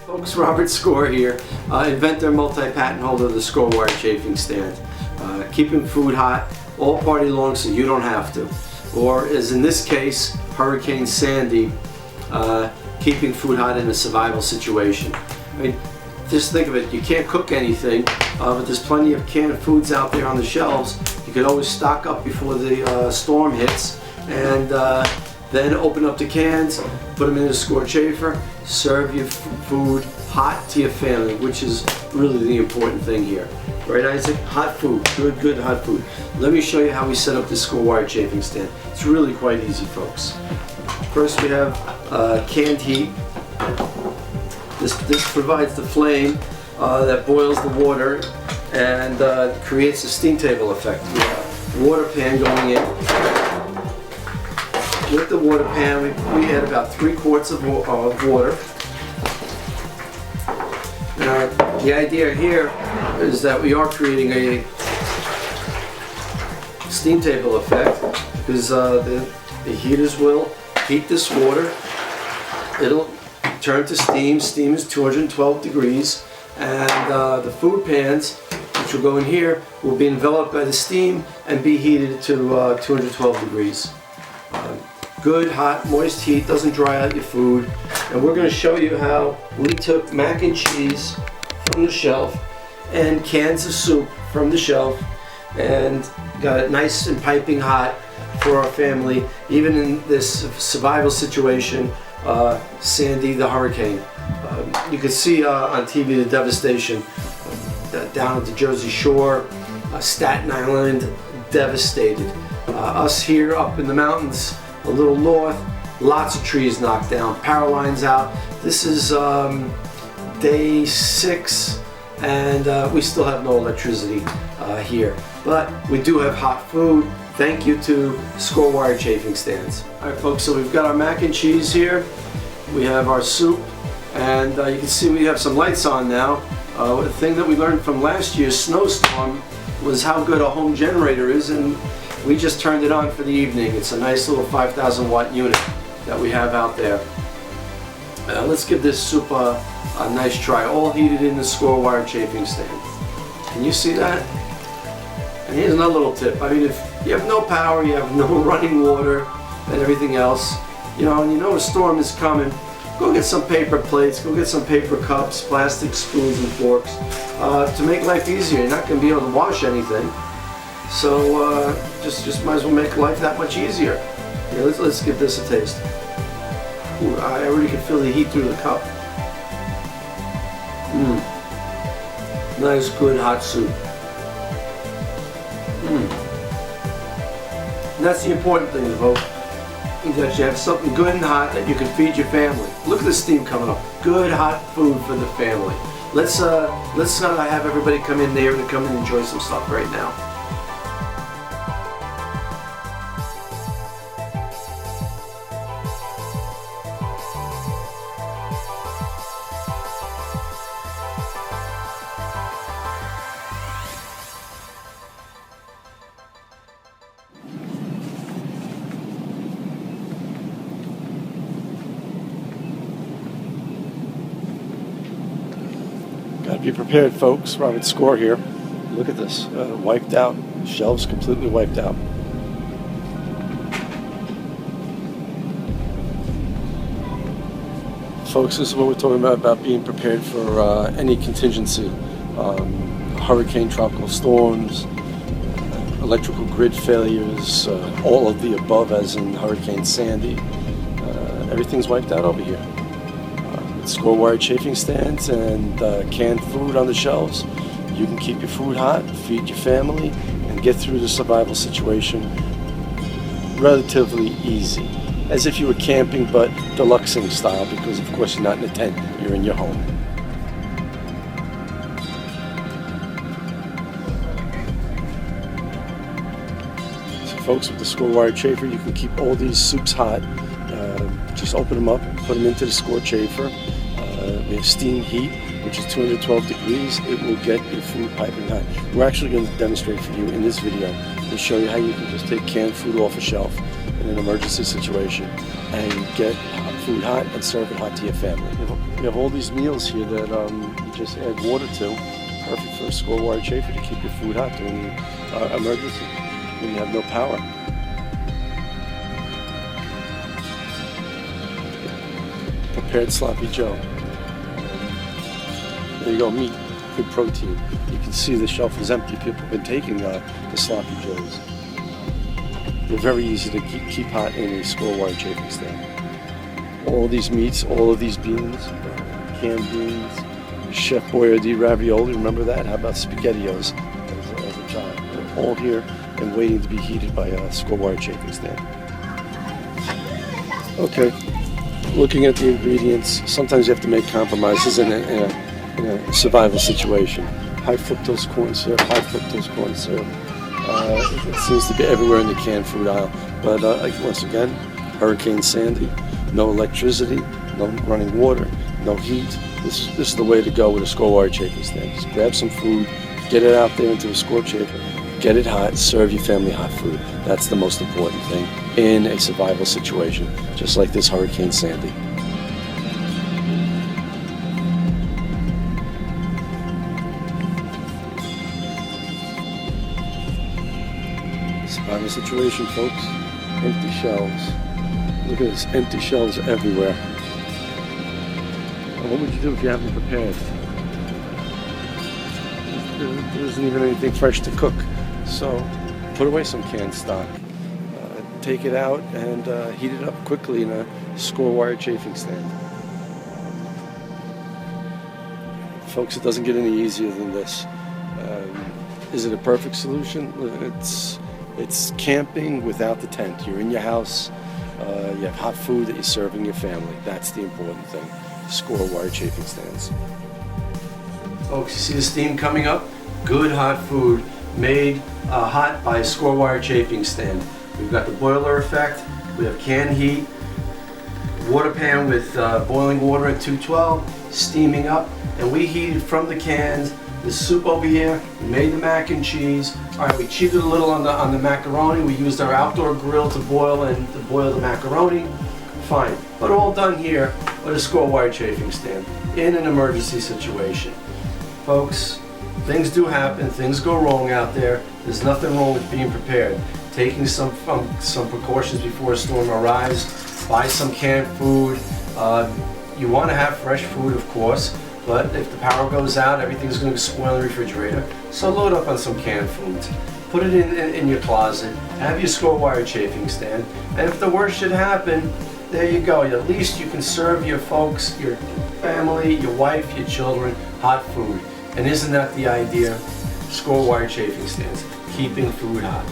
Folks, Robert Skorr here, inventor, multi-patent holder of the Skorr wire chafing stand. Keeping food hot all party long so you don't have to. Or as in this case, Hurricane Sandy, keeping food hot in a survival situation. I mean, just think of it, you can't cook anything, but there's plenty of canned foods out there on the shelves. You can always stock up before the storm hits, and then open up the cans, put them in a Skorr chafer, serve your food hot to your family, which is really the important thing here. Right, Isaac? Hot food, good hot food. Let me show you how we set up this Skorr wire chafing stand. It's really quite easy, folks. First we have canned heat. This provides the flame that boils the water and creates a steam table effect. We have a water pan going in. With the water pan, we add about 3 quarts of water. Now, the idea here is that we are creating a steam table effect because the heaters will heat this water. It'll turn to steam. Steam is 212 degrees, and the food pans, which will go in here, will be enveloped by the steam and be heated to 212 degrees. Good, hot, moist heat, doesn't dry out your food. And we're going to show you how we took mac and cheese from the shelf and cans of soup from the shelf and got it nice and piping hot for our family, even in this survival situation, Sandy the hurricane. You can see on TV the devastation down at the Jersey Shore, Staten Island, devastated. Us here up in the mountains, a little north, lots of trees knocked down, power lines out. This is day 6, and we still have no electricity here. But we do have hot food. Thank you to Skorr wire chafing stands. All right, folks, so we've got our mac and cheese here. We have our soup, and you can see we have some lights on now. The thing that we learned from last year's snowstorm was how good a home generator is, and we just turned it on for the evening. It's a nice little 5,000 watt unit that we have out there. Let's give this soup a nice try, all heated in the Skorr wire chafing stand. Can you see that? And here's another little tip. I mean, if you have no power, you have no running water and everything else, you know, and you know a storm is coming, go get some paper plates, go get some paper cups, plastic spoons and forks to make life easier. You're not going to be able to wash anything. So just might as well make life that much easier. Yeah, let's give this a taste. Ooh, I already can feel the heat through the cup. Nice, good, hot soup. And that's the important thing, folks, is that you have something good and hot that you can feed your family. Look at the steam coming up. Good, hot food for the family. Let's have everybody come in there and come and enjoy some stuff right now. Gotta be prepared, folks. Robert Skorr here. Look at this. Wiped out. Shelves completely wiped out. Folks, this is what we're talking about being prepared for any contingency. Hurricane, tropical storms, electrical grid failures, all of the above as in Hurricane Sandy. Everything's wiped out over here. Skorr wire chafing stands and canned food on the shelves. You can keep your food hot, feed your family, and get through the survival situation relatively easy. As if you were camping, but deluxing style, because of course you're not in a tent, you're in your home. So folks, with the Skorr wire chafer, you can keep all these soups hot. Just open them up, put them into the Skorr chafer. We have steam heat, which is 212 degrees. It will get your food piping hot. We're actually going to demonstrate for you in this video and show you how you can just take canned food off a shelf in an emergency situation and get food hot and serve it hot to your family. We have all these meals here that you just add water to. Perfect for a Skorr wire chafer to keep your food hot during the emergency when you have no power. Prepared sloppy joe. There you go, meat, good protein. You can see the shelf is empty. People have been taking the sloppy joes. They're very easy to keep hot in a Skorr wire chafing stand. All these meats, all of these beans, canned beans, Chef Boyardee ravioli, remember that? How about SpaghettiOs as a child? They're all here and waiting to be heated by a Skorr wire chafing stand. Okay, looking at the ingredients, sometimes you have to make compromises in a survival situation. High fructose corn syrup, high fructose corn syrup. It seems to be everywhere in the canned food aisle. But once again, Hurricane Sandy, no electricity, no running water, no heat. This is the way to go with a Skorr wire chafing stand. Just grab some food, get it out there into a Skorr chafer, get it hot, serve your family hot food. That's the most important thing in a survival situation, just like this Hurricane Sandy. Survival situation, folks. Empty shelves. Look at this, empty shelves everywhere. Well, what would you do if you haven't prepared? There isn't even anything fresh to cook. So put away some canned stock. Take it out and heat it up quickly in a Skorr wire chafing stand. Folks, it doesn't get any easier than this. Is it a perfect solution? It's camping without the tent. You're in your house. You have hot food that you're serving your family. That's the important thing. Skorr wire chafing stands. Folks, you see the steam coming up? Good hot food made hot by a Skorr wire chafing stand. We've got the boiler effect. We have can heat. Water pan with boiling water at 212, steaming up, and we heated from the cans. The soup over here, we made the mac and cheese. All right, we cheated a little on the macaroni. We used our outdoor grill to boil the macaroni. Fine, but all done here with a Skorr wire chafing stand in an emergency situation. Folks, things do happen. Things go wrong out there. There's nothing wrong with being prepared. Taking some precautions before a storm arrives. Buy some canned food. You want to have fresh food, of course. But if the power goes out, everything's going to spoil in the refrigerator. So load up on some canned foods. Put it in your closet. Have your Skorr wire chafing stand. And if the worst should happen, there you go. At least you can serve your folks, your family, your wife, your children, hot food. And isn't that the idea? Skorr wire chafing stands, keeping food hot.